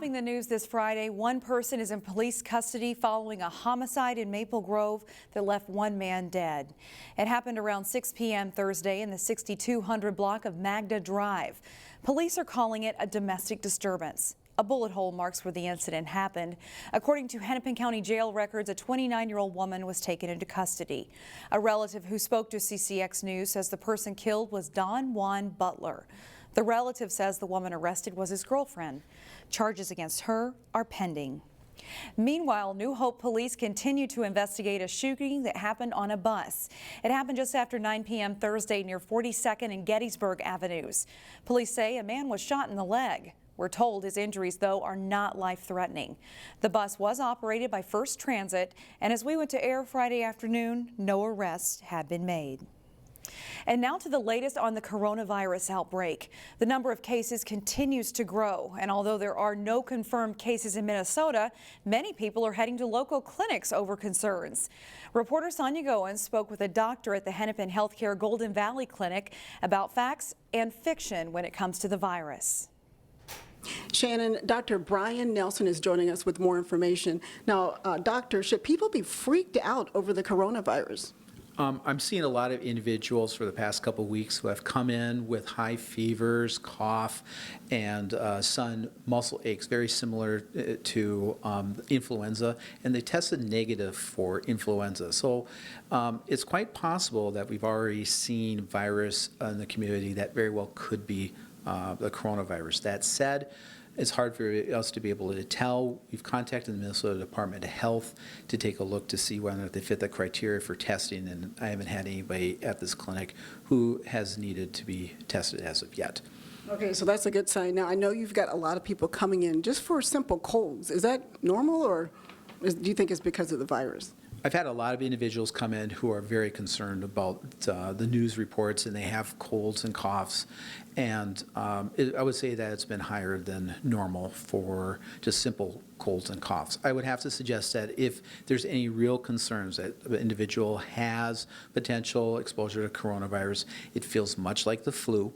Topping the news this Friday, one person is in police custody following a homicide in Maple Grove that left one man dead. It happened around 6 p.m. Thursday in the 6200 block of Magda Drive. Police are calling it a domestic disturbance. A bullet hole marks where the incident happened. According to Hennepin County jail records, a 29-year-old woman was taken into custody. A relative who spoke to CCX News says the person killed was Don Juan Butler. The relative says the woman arrested was his girlfriend. Charges against her are pending. Meanwhile, New Hope police continue to investigate a shooting that happened on a bus. It happened just after 9 p.m. Thursday near 42nd and Gettysburg Avenues. Police say a man was shot in the leg. We're told his injuries, though, are not life-threatening. The bus was operated by First Transit, and as we went to air Friday afternoon, no arrests had been made. And now to the latest on the coronavirus outbreak. The number of cases continues to grow, and although there are no confirmed cases in Minnesota, many people are heading to local clinics over concerns. Reporter Sonia Goins spoke with a doctor at the Hennepin Healthcare Golden Valley Clinic about facts and fiction when it comes to the virus. Shannon, Dr. Brian Nelson is joining us with more information. Now, doctor, should people be freaked out over the coronavirus? I'm seeing a lot of individuals for the past couple of weeks who have come in with high fevers, cough, and some muscle aches, very similar to influenza, and they tested negative for influenza. So it's quite possible that we've already seen virus in the community that very well could be the coronavirus. That said, it's hard for us to be able to tell. We've contacted the Minnesota Department of Health to take a look to see whether they fit the criteria for testing, and I haven't had anybody at this clinic who has needed to be tested as of yet. Okay, so that's a good sign. Now, I know you've got a lot of people coming in just for simple colds. Is that normal, or do you think it's because of the virus? I've had a lot of individuals come in who are very concerned about the news reports, and they have colds and coughs, and I would say that it's been higher than normal for just simple colds and coughs. I would have to suggest that if there's any real concerns that the individual has potential exposure to coronavirus, it feels much like the flu,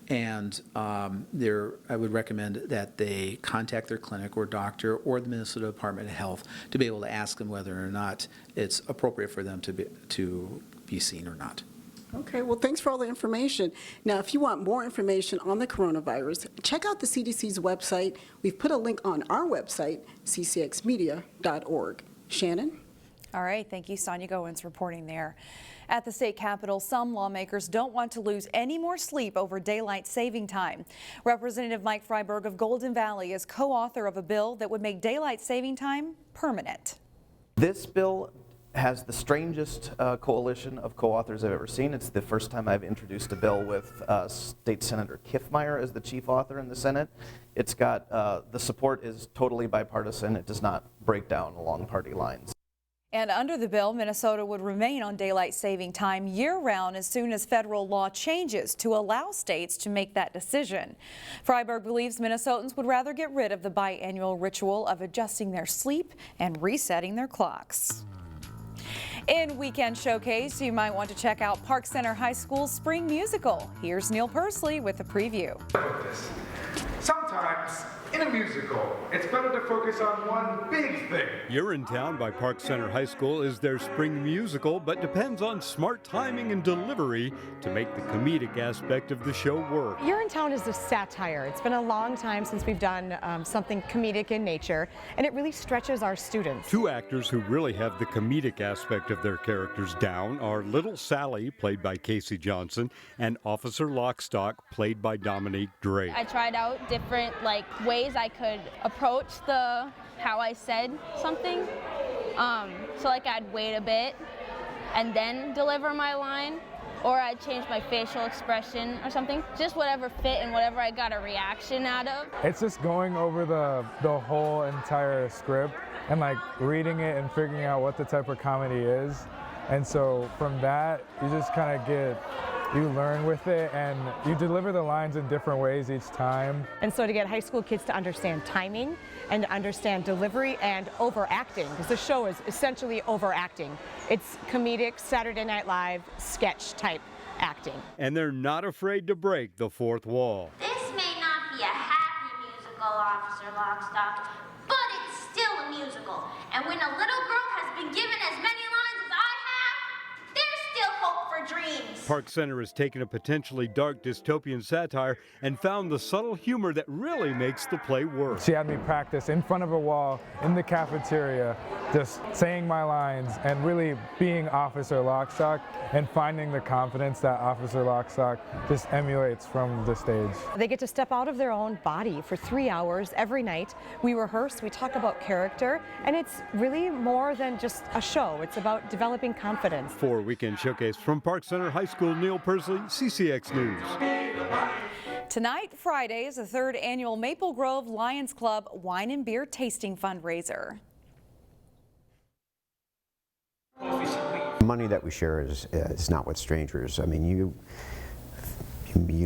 and I would recommend that they contact their clinic or doctor or the Minnesota Department of Health to be able to ask them whether or not it's appropriate for them to be seen or not. Okay, well, thanks for all the information. Now, if you want more information on the coronavirus, check out the CDC's website. We've put a link on our website, ccxmedia.org. Shannon? All right, thank you, Sonia Goins, reporting there. At the state capitol, some lawmakers don't want to lose any more sleep over daylight saving time. Representative Mike Freiberg of Golden Valley is co-author of a bill that would make daylight saving time permanent. This bill has the strangest coalition of co-authors I've ever seen. It's the first time I've introduced a bill with State Senator Kiffmeyer as the chief author in the Senate. It's got, the support is totally bipartisan. It does not break down along party lines. And under the bill, Minnesota would remain on daylight saving time year-round as soon as federal law changes to allow states to make that decision. Freiberg believes Minnesotans would rather get rid of the biannual ritual of adjusting their sleep and resetting their clocks. In Weekend Showcase, you might want to check out Park Center High School's spring musical. Here's Neil Persley with a preview. Sometimes, in a musical, it's better to focus on one big thing. Urinetown by Park Center High School is their spring musical, but depends on smart timing and delivery to make the comedic aspect of the show work. Urinetown is a satire. It's been a long time since we've done something comedic in nature, and it really stretches our students. Two actors who really have the comedic aspect of their characters down are Little Sally, played by KAYCIE Johnson, and Officer Lockstock, played by Dominique Drake. I tried out different ways I could approach how I said something. So I'd wait a bit and then deliver my line, or I'd change my facial expression or something. Just whatever fit and whatever I got a reaction out of. It's just going over the whole entire script and reading it and figuring out what the type of comedy is. And so from that, you just kind of you learn with it, and you deliver the lines in different ways each time. And so to get high school kids to understand timing and to understand delivery and overacting, because the show is essentially overacting. It's comedic Saturday Night Live sketch type acting. And they're not afraid to break the fourth wall. This may not be a happy musical, Officer LOCKSTOCK, but it's still a musical. And when a little girl has been given as many lines as I have, there's still hope for dreams. Park Center has taken a potentially dark dystopian satire and found the subtle humor that really makes the play work. She had me practice in front of a wall in the cafeteria, just saying my lines and really being Officer Lockstock and finding the confidence that Officer Lockstock just emulates from the stage. They get to step out of their own body for 3 hours every night. We rehearse, we talk about character, and it's really more than just a show. It's about developing confidence. For Weekend Showcase from Park Center High School, Neil Persley, CCX News. Tonight, Friday, is the 3rd annual Maple Grove Lions Club Wine and Beer Tasting Fundraiser. Money that we share is not with strangers. I mean, you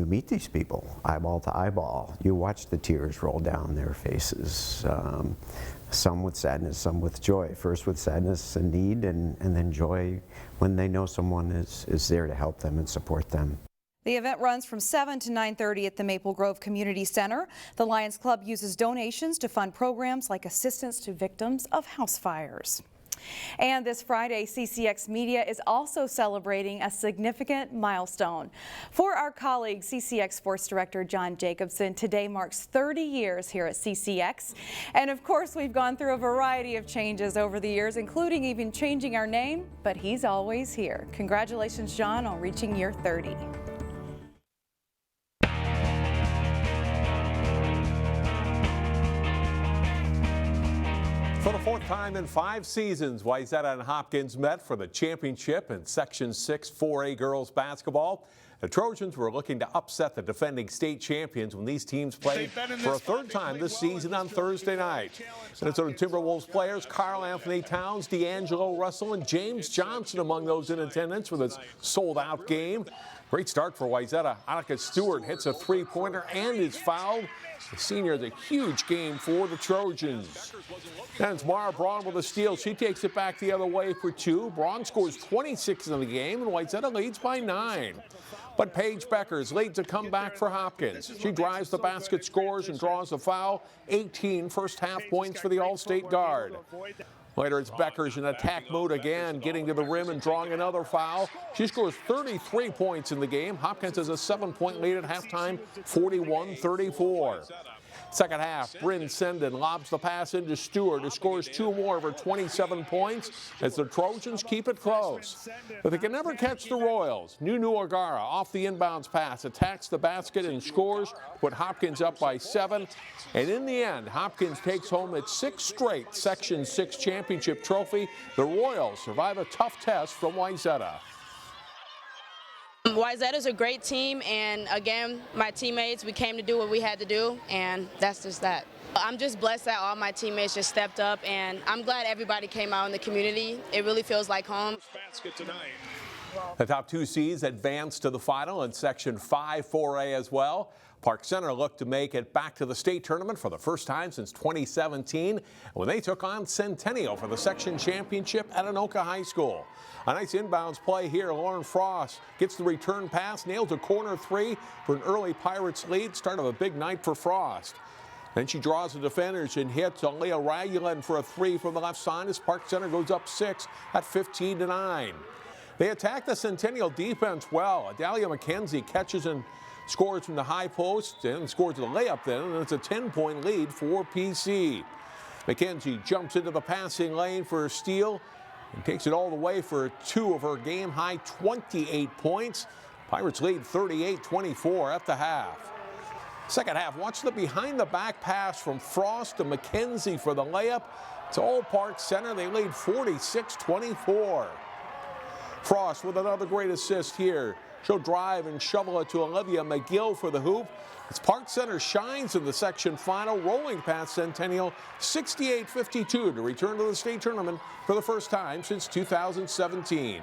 meet these people eyeball to eyeball. You watch the tears roll down their faces, some with sadness, some with joy. First with sadness and need, and then joy when they know someone is there to help them and support them. The event runs from 7 to 9:30 at the Maple Grove Community Center. The Lions Club uses donations to fund programs like assistance to victims of house fires. And this Friday, CCX Media is also celebrating a significant milestone. For our colleague, CCX Sports Director John Jacobson, today marks 30 years here at CCX. And of course, we've gone through a variety of changes over the years, including even changing our name, but he's always here. Congratulations, John, on reaching year 30. For the 4th time in 5 seasons, Wayzata and Hopkins met for the championship in Section 6 4A girls basketball. The Trojans were looking to upset the defending state champions when these teams played for a 3rd time this season on Thursday night. Minnesota Timberwolves players Carl Anthony Towns, D'Angelo Russell, and James Johnson among those in attendance for this sold-out game. Great start for Wayzata. Annika Stewart hits a 3-pointer and is fouled. The senior has a huge game for the Trojans. And it's Mara Braun with a steal. She takes it back the other way for 2. Braun scores 26 in the game, and Wayzata leads by 9. But Paige Beckers leads a comeback for Hopkins. She drives the basket, scores, and draws a foul. 18 first-half points for the All-State guard. Later, it's Beckers in attack mode again, getting to the rim and drawing another foul. She scores 33 points in the game. Hopkins has a 7-point lead at halftime, 41-34. Second half, Bryn Senden lobs the pass into Stewart, who scores 2 more of her 27 points as the Trojans keep it close. But they can never catch the Royals. Nunu Agara off the inbounds pass, attacks the basket and scores, put Hopkins up by 7. And in the end, Hopkins takes home its 6th straight Section 6 championship trophy. The Royals survive a tough test from Wayzata. Wayzata is a great team, and again, my teammates, we came to do what we had to do, and that's just that. I'm just blessed that all my teammates just stepped up, and I'm glad everybody came out in the community. It really feels like home. The top 2 seeds advanced to the final in Section 5 4A as well. Park Center looked to make it back to the state tournament for the first time since 2017 when they took on Centennial for the section championship at Anoka High School. A nice inbounds play here. Lauren Frost gets the return pass, nails a corner 3 for an early Pirates lead. Start of a big night for Frost. Then she draws the defenders and hits Leah Ragulan for a 3 from the left side as Park Center goes up 6 at 15-9. They attack the Centennial defense well. Adalia McKenzie catches and scores from the high post and scores the layup then, and it's a 10-point lead for PC. McKenzie jumps into the passing lane for a steal and takes it all the way for 2 of her game-high 28 points. Pirates lead 38-24 at the half. Second half, watch the behind-the-back pass from Frost to McKenzie for the layup. It's all Park Center. They lead 46-24. Frost with another great assist here. She'll drive and shovel it to Olivia McGill for the hoop. As Park Center shines in the section final, rolling past Centennial 68-52 to return to the state tournament for the first time since 2017.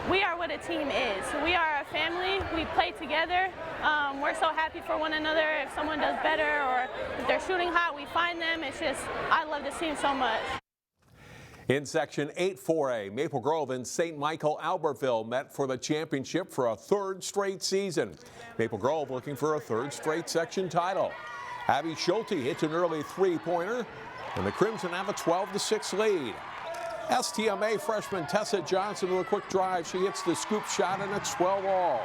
We are what a team is. We are a family. We play together. We're so happy for one another. If someone does better or if they're shooting hot, we find them. It's just, I love this team so much. In Section 8 4A, Maple Grove and St. Michael-Albertville met for the championship for a 3rd straight season. Maple Grove looking for a 3rd straight section title. Abby Schulte hits an early three-pointer, and the Crimson have a 12-6 lead. STMA freshman Tessa Johnson with a quick drive. She hits the scoop shot, and it's 12-all.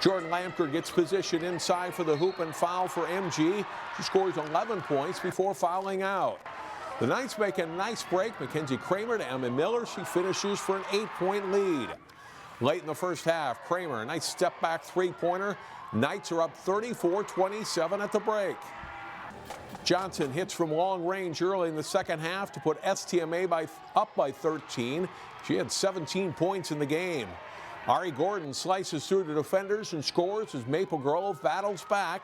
Jordan Lamker gets position inside for the hoop and foul for MG. She scores 11 points before fouling out. The Knights make a nice break. Mackenzie Kramer to Emma Miller. She finishes for an 8-point lead. Late in the first half, Kramer, a nice step-back three-pointer. Knights are up 34-27 at the break. Johnson hits from long range early in the second half to put STMA up by 13. She had 17 points in the game. Ari Gordon slices through the defenders and scores as Maple Grove battles back.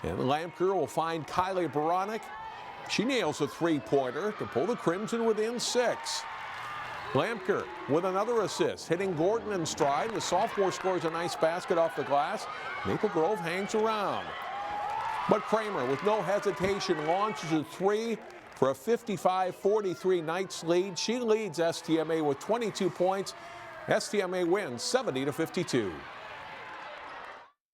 And Lamker will find Kylie Baronic. She nails a three-pointer to pull the Crimson within 6. Lamker with another assist, hitting Gordon in stride. The sophomore scores a nice basket off the glass. Maple Grove hangs around. But Kramer, with no hesitation, launches a three for a 55-43 Knights lead. She leads STMA with 22 points. STMA wins 70-52.